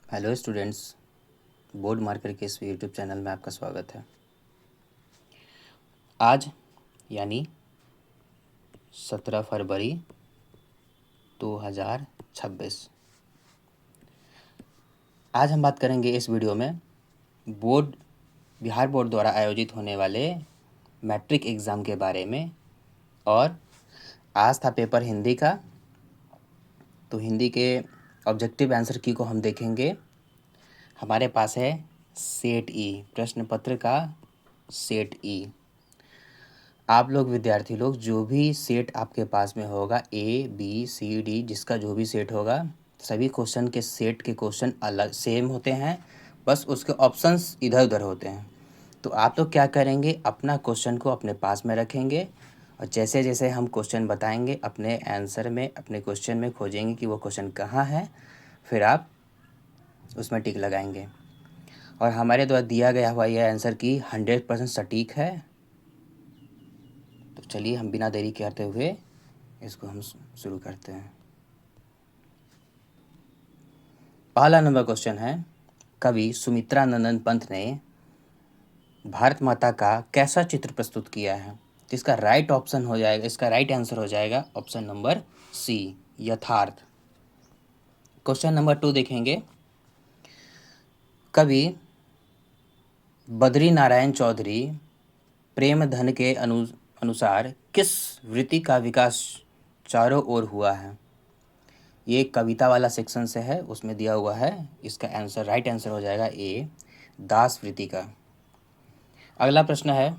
Hello students, board marker के इस YouTube channel में आपका स्वागत है। आज यानी 17 फरवरी 2026 आज हम बात करेंगे इस वीडियो में बिहार बोर्ड द्वारा आयोजित होने वाले मैट्रिक एग्ज़ाम के बारे में। और आज था पेपर हिंदी का, तो हिंदी के ऑब्जेक्टिव आंसर की को हम देखेंगे। हमारे पास है सेट ई, प्रश्न पत्र का सेट ई। आप लोग विद्यार्थी लोग जो भी सेट आपके पास में होगा, ABCD, जिसका जो भी सेट होगा, सभी क्वेश्चन के सेट के क्वेश्चन अलग सेम होते हैं, बस उसके ऑप्शंस इधर उधर होते हैं। तो आप लोग क्या करेंगे, अपना क्वेश्चन को अपने पास में रखेंगे और जैसे जैसे हम क्वेश्चन बताएंगे अपने आंसर में, अपने क्वेश्चन में खोजेंगे कि वो क्वेश्चन कहाँ है, फिर आप उसमें टिक लगाएंगे। और हमारे द्वारा दिया गया हुआ यह आंसर की 100% सटीक है। तो चलिए हम बिना देरी करते हुए इसको हम शुरू करते हैं। पहला नंबर क्वेश्चन है, कवि सुमित्रा नंदन पंत ने भारत माता का कैसा चित्र प्रस्तुत किया है? इसका राइट ऑप्शन हो जाएगा, इसका राइट आंसर हो जाएगा ऑप्शन नंबर सी, यथार्थ। क्वेश्चन नंबर 2 देखेंगे, कवि बद्री नारायण चौधरी प्रेमधन के अनुसार किस वृत्ति का विकास चारों ओर हुआ है? ये कविता वाला सेक्शन से है, उसमें दिया हुआ है। इसका आंसर राइट आंसर हो जाएगा ए, दास वृत्ति का। अगला प्रश्न है,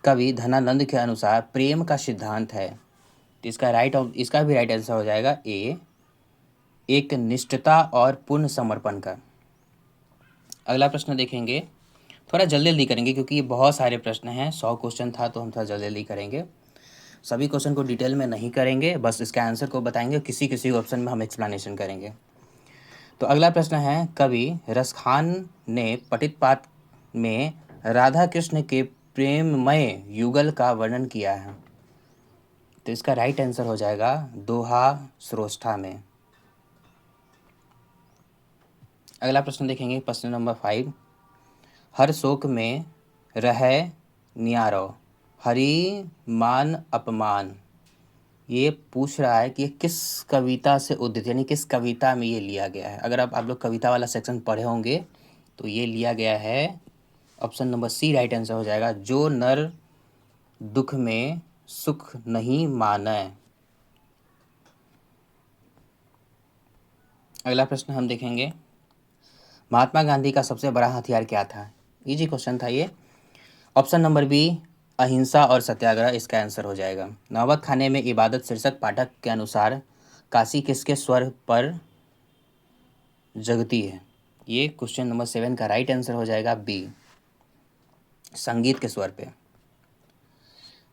कवि धनानंद के अनुसार प्रेम का सिद्धांत है, तो इसका भी राइट आंसर हो जाएगा ए, एक निष्ठता और पूर्ण समर्पण का। अगला प्रश्न देखेंगे, थोड़ा जल्दी जल्दी करेंगे क्योंकि ये बहुत सारे प्रश्न हैं, 100 क्वेश्चन था तो हम थोड़ा जल्दी जल्दी करेंगे। सभी क्वेश्चन को डिटेल में नहीं करेंगे, बस इसका आंसर को बताएंगे, किसी किसी ऑप्शन में हम एक्सप्लेनेशन करेंगे। तो अगला प्रश्न है, कवि रसखान ने पठित-पाठ में राधा कृष्ण के प्रेममय युगल का वर्णन किया है, तो इसका राइट आंसर हो जाएगा दोहा श्रोष्ठा में। अगला प्रश्न देखेंगे, प्रश्न नंबर 5, हर शोक में रहे नियारो हरि मान अपमान, ये पूछ रहा है कि ये किस कविता से उद्धृत, यानी किस कविता में ये लिया गया है। अगर आप लोग कविता वाला सेक्शन पढ़े होंगे तो ये लिया गया है option number C, right answer हो जाएगा, जो नर दुख में सुख नहीं माने। अगला प्रश्न हम देखेंगे, महात्मा गांधी का सबसे बड़ा हथियार क्या था? इजी क्वेश्चन था ये। ऑप्शन नंबर बी, अहिंसा और सत्याग्रह इसका आंसर हो जाएगा। नौबत खाने में इबादत शीर्षक पाठक के अनुसार काशी किसके स्वर पर जगती है? ये क्वेश्चन नंबर 7 का राइट आंसर हो जाएगा बी, संगीत के स्वर पे।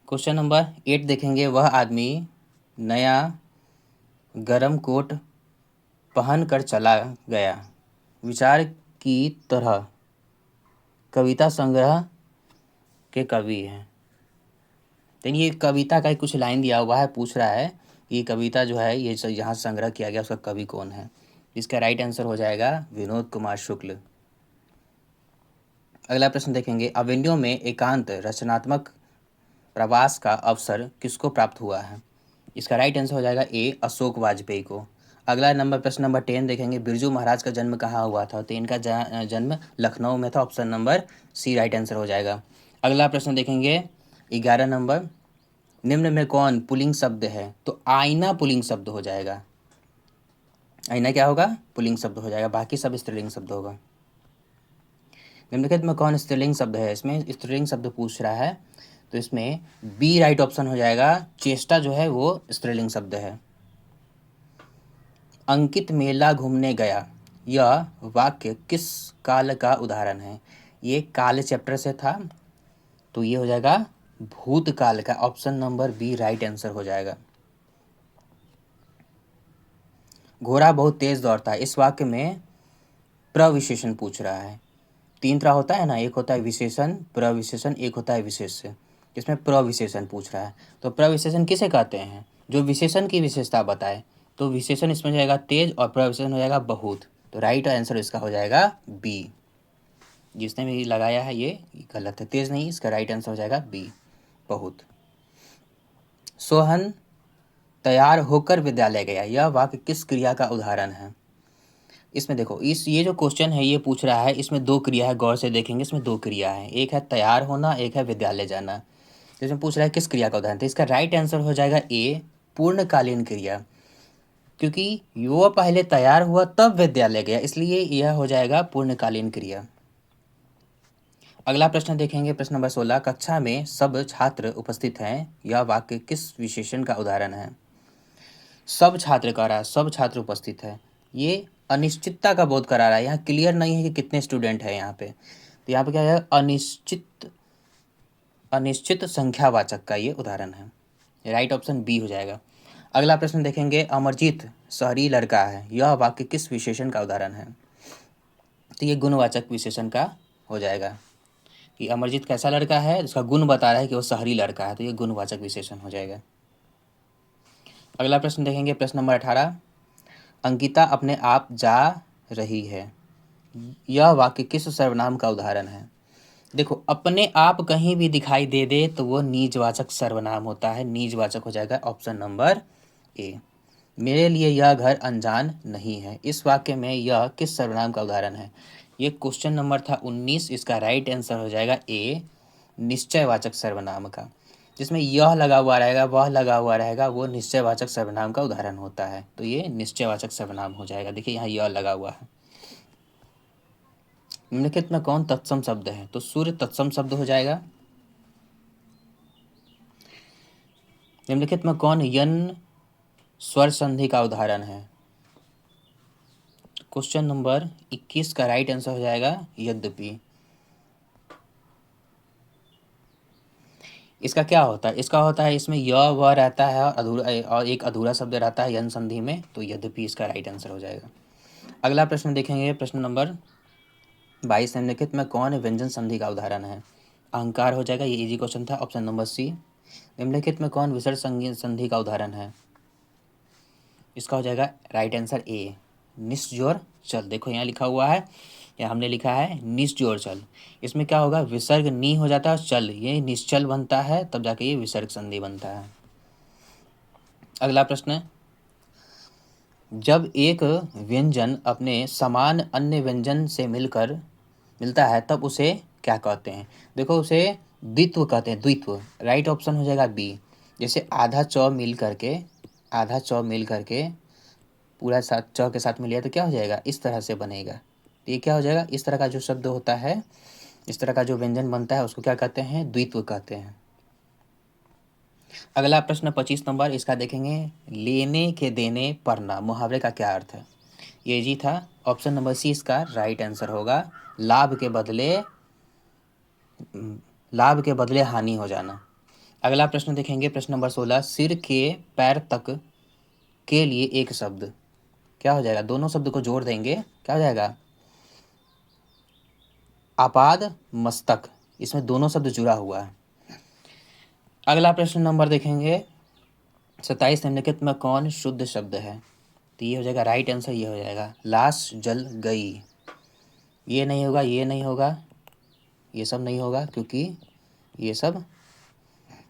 क्वेश्चन नंबर 8 देखेंगे, वह आदमी नया गरम कोट पहन कर चला गया, विचार की तरह कविता संग्रह के कवि हैं। तो ये कविता का कुछ लाइन दिया हुआ है, पूछ रहा है ये कविता जो है ये यहाँ संग्रह किया गया, उसका कवि कौन है? इसका राइट आंसर हो जाएगा विनोद कुमार शुक्ल। अगला प्रश्न देखेंगे, अवेन्यू में एकांत रचनात्मक प्रवास का अवसर किसको प्राप्त हुआ है? इसका राइट आंसर हो जाएगा ए, अशोक वाजपेयी को। अगला नंबर प्रश्न नंबर 10 देखेंगे, बिरजू महाराज का जन्म कहाँ हुआ था? तो इनका जन्म लखनऊ में था, option number C right answer हो जाएगा। अगला प्रश्न देखेंगे 11 नंबर, निम्न में कौन पुल्लिंग शब्द है? तो आईना पुल्लिंग शब्द हो जाएगा। आईना क्या होगा? पुल्लिंग शब्द हो जाएगा, बाकी सब स्त्रीलिंग शब्द होगा। निम्नलिखित में कौन स्त्रीलिंग शब्द है? इसमें स्त्रीलिंग शब्द पूछ रहा है, तो इसमें बी राइट ऑप्शन हो जाएगा, चेष्टा जो है वो स्त्रीलिंग शब्द है। अंकित मेला घूमने गया, यह वाक्य किस काल का उदाहरण है? ये काल चैप्टर से था, तो ये हो जाएगा भूतकाल का, option number B right answer हो जाएगा। घोड़ा बहुत तेज दौड़ता है, इस वाक्य में प्रविशेषण पूछ रहा है। 3 तरह होता है ना, एक होता है विशेषण, प्रविशेषण, एक होता है विशेष्य। इसमें प्रविशेषण पूछ रहा है, तो प्रविशेषण किसे कहते हैं? जो विशेषण की विशेषता बताए। तो विशेषण इसमें हो जाएगा तेज और प्रविशेषण हो जाएगा बहुत। तो राइट आंसर इसका हो जाएगा बी। जिसने भी लगाया है ये गलत है, तेज नहीं, इसका राइट आंसर हो जाएगा बी, बहुत। सोहन तैयार होकर विद्यालय गया, यह वाक्य किस क्रिया का उदाहरण है? इसमें देखो, ये जो क्वेश्चन है ये पूछ रहा है, इसमें दो क्रिया है, गौर से देखेंगे इसमें दो क्रिया है, एक है तैयार होना, एक है विद्यालय जाना। तो इसमें पूछ रहा है किस क्रिया का उदाहरण, तो इसका राइट आंसर हो जाएगा ए, पूर्णकालीन क्रिया, क्योंकि वह पहले तैयार हुआ तब विद्यालय गया, इसलिए यह हो जाएगा पूर्णकालीन क्रिया। अगला प्रश्न देखेंगे, प्रश्न नंबर 16, कक्षा में सब छात्र उपस्थित हैं, यह वाक्य किस विशेषण का उदाहरण है? सब छात्र कह रहा है, सब छात्र उपस्थित है, ये अनिश्चितता का बोध करा रहा है, यहाँ क्लियर नहीं है कि कितने स्टूडेंट हैं यहाँ पे, तो यहाँ पे क्या है, अनिश्चित संख्यावाचक का ये उदाहरण है, राइट ऑप्शन बी हो जाएगा। अगला प्रश्न देखेंगे, अमरजीत शहरी लड़का है, यह वाक्य किस विशेषण का उदाहरण है? तो ये गुणवाचक विशेषण का हो जाएगा, कि अमरजीत कैसा लड़का है, उसका गुण बता रहा है कि वो शहरी लड़का है, तो ये गुणवाचक विशेषण हो जाएगा। अगला प्रश्न देखेंगे, प्रश्न नंबर 18, अंकिता अपने आप जा रही है, यह वाक्य किस सर्वनाम का उदाहरण है? देखो, अपने आप कहीं भी दिखाई दे दे तो वो निजवाचक सर्वनाम होता है, निजवाचक हो जाएगा ऑप्शन नंबर ए। मेरे लिए यह घर अनजान नहीं है, इस वाक्य में यह किस सर्वनाम का उदाहरण है? ये क्वेश्चन नंबर था 19, इसका राइट आंसर हो जाएगा ए, निश्चयवाचक सर्वनाम का, जिसमें यह लगा हुआ रहेगा, वह लगा हुआ रहेगा, वो निश्चयवाचक सर्वनाम का उदाहरण होता है, तो ये निश्चयवाचक सर्वनाम हो जाएगा। देखिए यहाँ यह लगा हुआ है। निम्नलिखित में कौन तत्सम शब्द है? तो सूर्य तत्सम शब्द हो जाएगा। निम्नलिखित में कौन यन स्वर संधि का उदाहरण है? क्वेश्चन नंबर 21 का राइट आंसर हो जाएगा यद्यपि। इसका क्या होता है? इसका होता है, इसमें य व रहता है और अधूरा, और एक अधूरा शब्द रहता है यन संधि में, तो यद्यपि इसका राइट आंसर हो जाएगा। अगला प्रश्न देखेंगे, प्रश्न नंबर 22, निम्नलिखित में कौन व्यंजन संधि का उदाहरण है? अहंकार हो जाएगा, ये इजी क्वेश्चन था, ऑप्शन नंबर सी। निम्नलिखित में कौन विसर्ग संधि का उदाहरण है? इसका हो जाएगा राइट आंसर ए, निस्जोर चल। देखो यहाँ लिखा हुआ है, या हमने लिखा है निस्जोर चल, इसमें क्या होगा, विसर्ग नी हो जाता है, चल ये निश्चल बनता है, तब जाके ये विसर्ग संधि बनता है। अगला प्रश्न, जब एक व्यंजन अपने समान अन्य व्यंजन से मिलता है तब उसे क्या कहते हैं? देखो, उसे द्वित्व कहते हैं, द्वित्व, राइट ऑप्शन हो जाएगा बी। जैसे आधा चौ मिल करके पूरा साथ चौ के साथ में लिया तो क्या हो जाएगा, इस तरह से बनेगा, तो ये क्या हो जाएगा, इस तरह का जो शब्द होता है, इस तरह का जो व्यंजन बनता है उसको क्या कहते हैं, द्वित्व कहते हैं। अगला प्रश्न 25 नंबर, इसका देखेंगे, लेने के देने पढ़ना मुहावरे का क्या अर्थ है? ये जी था, ऑप्शन नंबर सी इसका राइट आंसर होगा, लाभ के बदले हानि हो जाना। अगला प्रश्न देखेंगे, प्रश्न नंबर 16, सिर के पैर तक के लिए एक शब्द, क्या हो जाएगा, दोनों शब्द को जोड़ देंगे, क्या हो जाएगा, आपाद मस्तक, इसमें दोनों शब्द जुड़ा हुआ है। अगला प्रश्न नंबर देखेंगे 27, निम्नलिखित में कौन शुद्ध शब्द है? तो ये हो जाएगा राइट आंसर, ये हो जाएगा लाश जल गई। ये नहीं होगा, ये नहीं होगा, ये सब नहीं होगा, क्योंकि ये सब,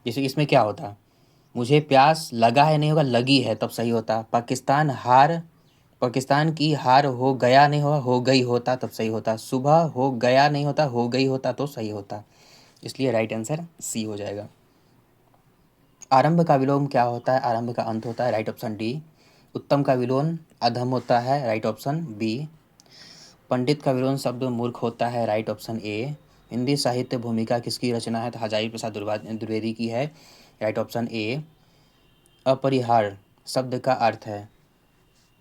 जैसे इसमें क्या होता, मुझे प्यास लगा है नहीं होगा, लगी है तब सही होता। पाकिस्तान की हार हो गया नहीं होगा, हो गई होता तब सही होता। सुबह हो गया नहीं होता, हो गई होता तो सही होता, इसलिए राइट आंसर सी हो जाएगा। आरंभ का विलोम क्या होता है? आरंभ का अंत होता है, राइट ऑप्शन डी। उत्तम का विलोम अधम होता है, राइट ऑप्शन बी। पंडित का विलोम शब्द मूर्ख होता है, राइट ऑप्शन ए। हिंदी साहित्य भूमिका किसकी रचना है? तो हजारी प्रसाद द्विवेदी की है, राइट ऑप्शन ए। अपरिहार शब्द का अर्थ है,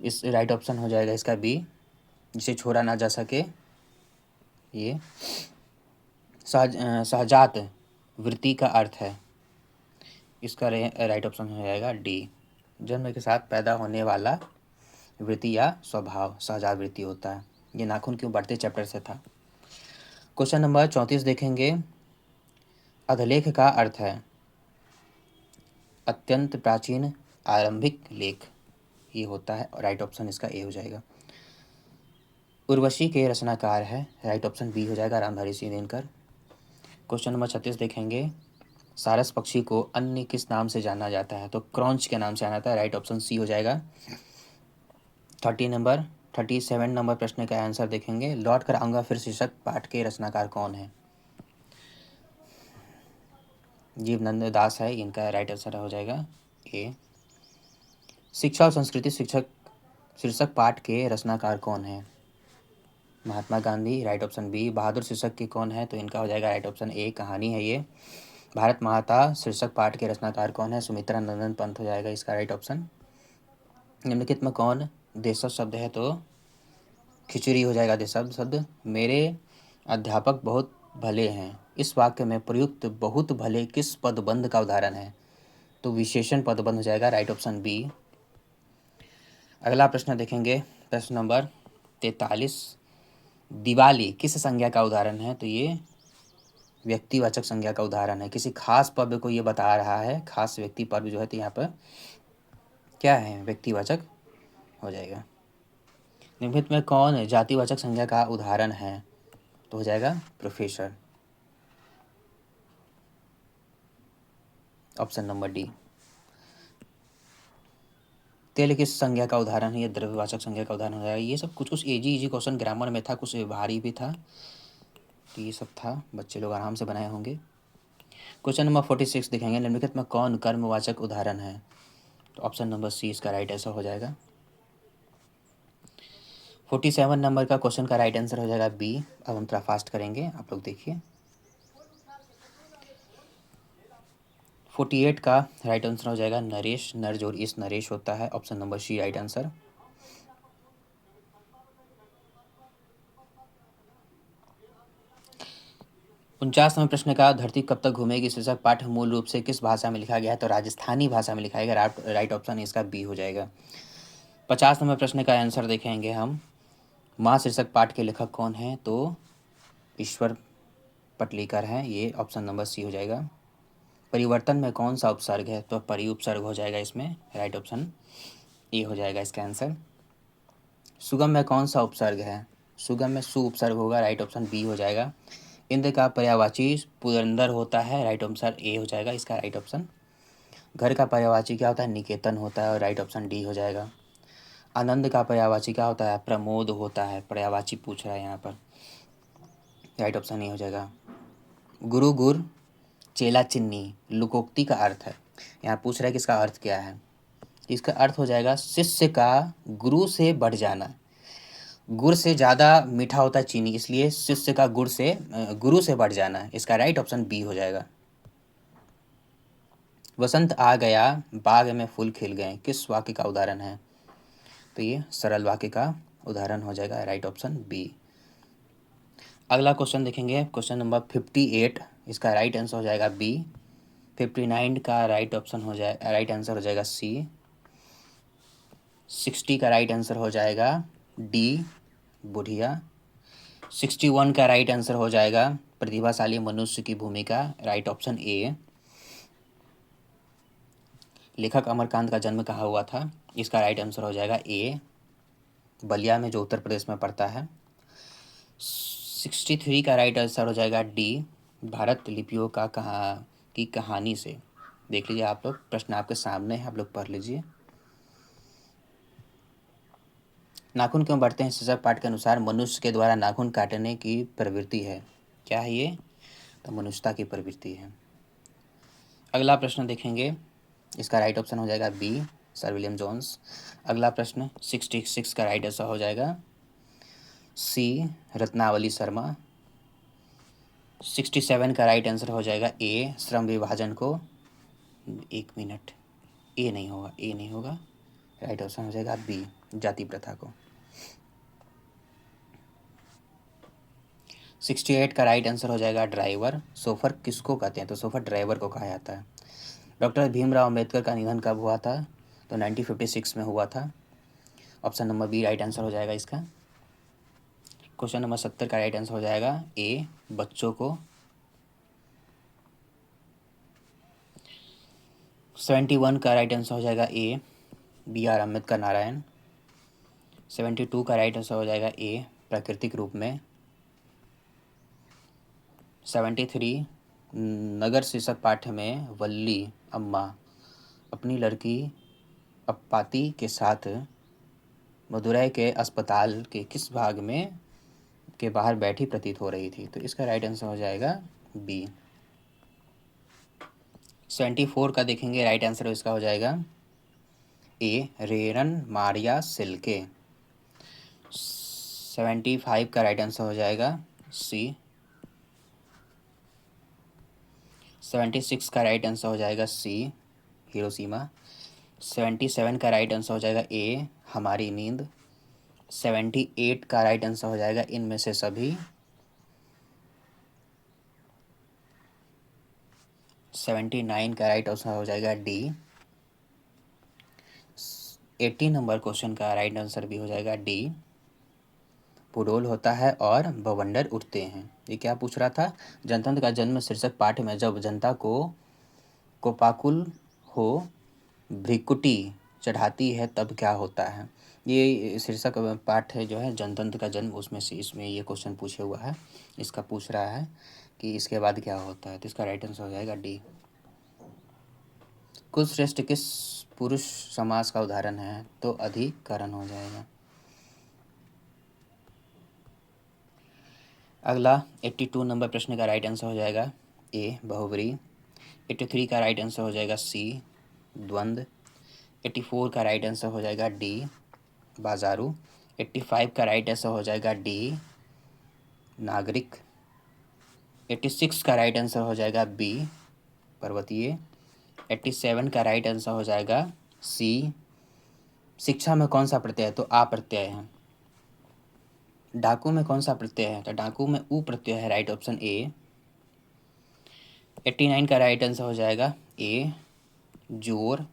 इस राइट ऑप्शन हो जाएगा इसका बी, जिसे छोड़ा ना जा सके। ये सहजात वृत्ति का अर्थ है, इसका राइट ऑप्शन हो जाएगा डी। जन्म के साथ पैदा होने वाला वृत्ति या स्वभाव सहजात वृत्ति होता है। ये नाखून क्यों बढ़ते चैप्टर से था। क्वेश्चन नंबर 34 देखेंगे, अधलेख का अर्थ है अत्यंत प्राचीन आरंभिक लेख, ये होता है, और राइट ऑप्शन इसका ए हो जाएगा। उर्वशी के रचनाकार है, राइट ऑप्शन बी हो जाएगा रामधारी सिंह दिनकर। क्वेश्चन नंबर 36 देखेंगे, सारस पक्षी को अन्य किस नाम से जाना जाता है? तो क्रॉन्च के नाम से जाना जाता है, राइट ऑप्शन सी हो जाएगा। 37 नंबर प्रश्न का आंसर देखेंगे, लौट कर आऊँगा फिर शीर्षक पाठ के रचनाकार कौन है? जीवनंद दास है, इनका राइट आंसर हो जाएगा ए। शिक्षा और संस्कृति शिक्षक शीर्षक पाठ के रचनाकार कौन है? Mahatma Gandhi, right option B. बहादुर शीर्षक के कौन है? तो इनका हो जाएगा राइट ऑप्शन ए, कहानी है ये। भारत माता शीर्षक पाठ के रचनाकार कौन है? सुमित्रा नंदन पंत हो जाएगा इसका राइट ऑप्शन। निम्नलिखित में कौन देशज शब्द है? तो खिचड़ी हो जाएगा देशज शब्द। मेरे अध्यापक बहुत भले हैं, इस वाक्य में प्रयुक्त बहुत भले किस पदबंध का उदाहरण है? तो विशेषण पदबंध हो जाएगा, राइट ऑप्शन बी। अगला प्रश्न देखेंगे, प्रश्न नंबर 43, दिवाली किस संज्ञा का उदाहरण है? तो ये व्यक्तिवाचक संज्ञा का उदाहरण है, किसी खास पर्व को ये बता रहा है, खास व्यक्ति पर्व जो है, तो यहाँ पर क्या है? व्यक्तिवाचक हो जाएगा। निम्नलिखित में कौन जातिवाचक संज्ञा का उदाहरण है? तो हो जाएगा प्रोफेसर, ऑप्शन नंबर डी। तेल किस संज्ञा का उदाहरण है? ये द्रव्यवाचक संज्ञा का उदाहरण हो जाएगा। ये सब कुछ कुछ इजी क्वेश्चन ग्रामर में था, कुछ भारी भी था, तो ये सब था, बच्चे लोग आराम से बनाए होंगे। क्वेश्चन नंबर 46 देखेंगे, निम्नलिखित में कौन कर्मवाचक उदाहरण है? तो ऑप्शन नंबर सी इसका राइट आंसर हो जाएगा। 47 नंबर का क्वेश्चन का राइट आंसर हो जाएगा बी। अब हम थोड़ा फास्ट करेंगे, आप लोग देखिए। 48 का राइट आंसर हो जाएगा नरेश, नर जोड़ इस नरेश होता है, option number C right answer. 49 number प्रश्न का धरती कब तक घूमेगी शीर्षक पाठ मूल रूप से किस भाषा में लिखा गया है? तो राजस्थानी भाषा में लिखा गया, राइट ऑप्शन इसका बी हो जाएगा। 50 नंबर प्रश्न का आंसर देखेंगे हम, माँ शीर्षक पाठ के लेखक कौन है? तो ईश्वर पटलीकर हैं, ये ऑप्शन नंबर सी हो जाएगा। परिवर्तन में कौन सा उपसर्ग है? तो परि उपसर्ग हो जाएगा इसमें, राइट ऑप्शन ए हो जाएगा इसका आंसर। सुगम में कौन सा उपसर्ग है? सुगम में सु उपसर्ग होगा, राइट ऑप्शन बी हो जाएगा। इंद्र का पर्यायवाची पुरंदर होता है, राइट ऑप्शन ए हो जाएगा इसका राइट ऑप्शन। घर का पर्यायवाची क्या होता है? निकेतन होता है, राइट ऑप्शन डी हो जाएगा। आनंद का पर्यायवाची क्या होता है? प्रमोद होता है, पर्यायवाची पूछ रहा है यहाँ पर, राइट ऑप्शन ए हो जाएगा। गुरु गुर चेला चिन्नी लोकोक्ति का अर्थ है, यहाँ पूछ रहा है कि इसका अर्थ क्या है? इसका अर्थ हो जाएगा शिष्य का गुरु से बढ़ जाना। गुड़ से ज़्यादा मीठा होता है चीनी, इसलिए शिष्य का गुरु से बढ़ जाना है, इसका राइट ऑप्शन बी हो जाएगा। वसंत आ गया बाग में फूल खिल गए किस वाक्य का उदाहरण है? तो ये सरल वाक्य का उदाहरण हो जाएगा, राइट ऑप्शन बी। अगला क्वेश्चन देखेंगे, क्वेश्चन नंबर 58, इसका राइट आंसर हो जाएगा बी। 59 का राइट ऑप्शन हो जाए, राइट आंसर हो जाएगा सी। 60 का राइट आंसर हो जाएगा डी, बुढ़िया। 61 का राइट आंसर हो जाएगा प्रतिभाशाली मनुष्य की भूमिका, राइट ऑप्शन ए। लेखक अमरकांत का जन्म कहाँ हुआ था? इसका राइट आंसर हो जाएगा ए, बलिया में, जो उत्तर प्रदेश में पड़ता है। 63 का राइट आंसर हो जाएगा डी, भारत लिपियों की कहानी से। देख लीजिए आप लोग, प्रश्न आपके सामने है, आप लोग पढ़ लीजिए। नाखून क्यों बढ़ते हैं शीर्षक पाठ के अनुसार मनुष्य के द्वारा नाखून काटने की प्रवृत्ति है, क्या है ये? तो मनुष्यता की प्रवृत्ति है। अगला प्रश्न देखेंगे, इसका राइट ऑप्शन हो जाएगा बी, सर विलियम जोन्स। अगला प्रश्न 66 का राइट आंसर हो जाएगा सी, रत्नावली शर्मा। 67 का राइट आंसर हो जाएगा ए, श्रम विभाजन को, 1 मिनट, ए नहीं होगा, ए नहीं होगा, राइट ऑप्शन हो जाएगा बी, जाति प्रथा को। 68 का राइट आंसर हो जाएगा ड्राइवर। सोफर किसको कहते हैं? तो सोफर ड्राइवर को कहा जाता है। डॉक्टर भीमराव अंबेडकर का निधन कब हुआ था? तो 1956 में हुआ था, option number B right answer हो जाएगा इसका। क्वेश्चन नंबर 70 का राइट आंसर हो जाएगा ए, बच्चों को। 71 का राइट आंसर हो जाएगा ए, बी आर अम्बेडकर नारायण। 72 का राइट आंसर हो जाएगा ए, प्राकृतिक रूप में। 73 नगर शीर्षक पाठ्य में वल्ली अम्मा अपनी लड़की अप्पाती के साथ मदुरै के अस्पताल के किस भाग में के बाहर बैठी प्रतीत हो रही थी। तो इसका राइट आंसर हो जाएगा बी। 74 का देखेंगे, राइट आंसर इसका हो जाएगा ए रेरन मारिया सिल्के। 75 का राइट आंसर हो जाएगा सी। 76 का राइट आंसर हो जाएगा सी हिरोशिमा। 77 का राइट आंसर हो जाएगा ए हमारी नींद। 78 का राइट आंसर हो जाएगा इनमें से सभी। 79 का राइट आंसर हो जाएगा डी। 80 नंबर क्वेश्चन का राइट आंसर भी हो जाएगा डी। पुडोल होता है और बवंडर उठते हैं। ये क्या पूछ रहा था? जनतंत्र का जन्म शीर्षक पाठ में जब जनता को कोपाकुल हो भ्रिकुटी चढ़ाती है तब क्या होता है। ये शीर्षक पाठ है जो है जनतंत्र का जन्म, उसमें से इसमें ये क्वेश्चन पूछे हुआ है। इसका पूछ रहा है कि इसके बाद क्या होता है। तो इसका राइट आंसर हो जाएगा डी। कुलश्रेष्ठ किस पुरुष समास का उदाहरण है? तो अधिकरण हो जाएगा। अगला 82 नंबर प्रश्न का राइट आंसर हो जाएगा ए बहुव्रीहि। 83 का राइट आंसर हो जाएगा सी द्वंद्व। 84 का राइट आंसर हो जाएगा डी बाजारू। 85 का राइट आंसर हो जाएगा डी नागरिक। 86 का राइट आंसर हो जाएगा बी पर्वतीय। 87 का राइट आंसर हो जाएगा सी शिक्षा में कौन सा प्रत्यय है? तो आ प्रत्यय है। डाकू में कौन सा प्रत्यय है? तो डाकू में ऊ प्रत्यय है, राइट ऑप्शन ए। 89 का राइट आंसर हो जाएगा ए जोर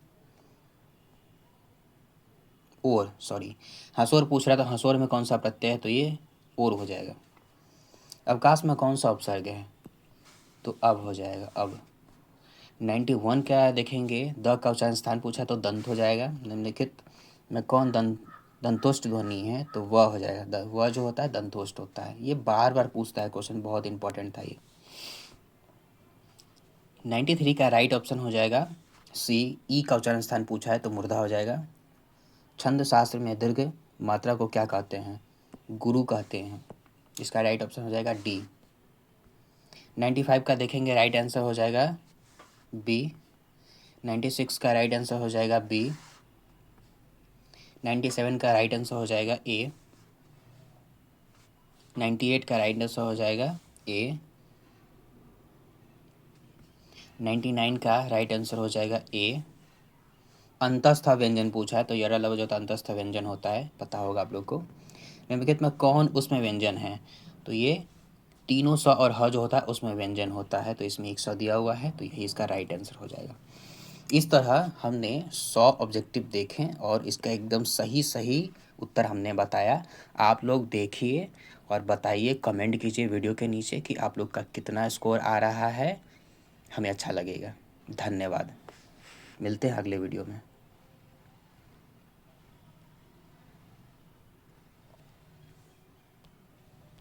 और सॉरी हंसोर पूछ रहा था, हंसोर में कौन सा प्रत्यय है? तो ये और हो जाएगा। अवकाश में कौन सा उपसर्ग है? तो अब हो जाएगा अब। 91 क्या देखेंगे, द का उच्चारण स्थान पूछा तो दंत हो जाएगा। निम्नलिखित में कौन दंतोष्ट ध्वनि है? तो वह हो जाएगा। वह जो होता है दंतोष्ट होता है। ये बार बार पूछता है क्वेश्चन, बहुत इंपॉर्टेंट था ये। 93 का राइट ऑप्शन हो जाएगा सी ई का उच्चारण स्थान पूछा है तो मूर्धा हो जाएगा। छंद शास्त्र में दीर्घ मात्रा को क्या कहते हैं? गुरु कहते हैं। इसका राइट ऑप्शन हो जाएगा डी। 95 का देखेंगे, राइट आंसर हो जाएगा बी। 96 का राइट आंसर हो जाएगा बी। 97 का राइट आंसर हो जाएगा ए। 98 का राइट आंसर हो जाएगा ए। 99 का राइट आंसर हो जाएगा ए। अंतस्थ व्यंजन पूछा है तो यरा लव जो अंतस्थ व्यंजन होता है पता होगा आप लोग को। निम्नलिखित में कौन उसमें व्यंजन है? तो ये तीनों स और ह जो होता है उसमें व्यंजन होता है, तो इसमें 100 दिया हुआ है, तो यही इसका राइट आंसर हो जाएगा। इस तरह हमने 100 ऑब्जेक्टिव देखें और इसका एकदम सही सही उत्तर हमने बताया। आप लोग देखिए और बताइए, कमेंट कीजिए वीडियो के नीचे कि आप लोग का कितना स्कोर आ रहा है, हमें अच्छा लगेगा। धन्यवाद, मिलते हैं अगले वीडियो में।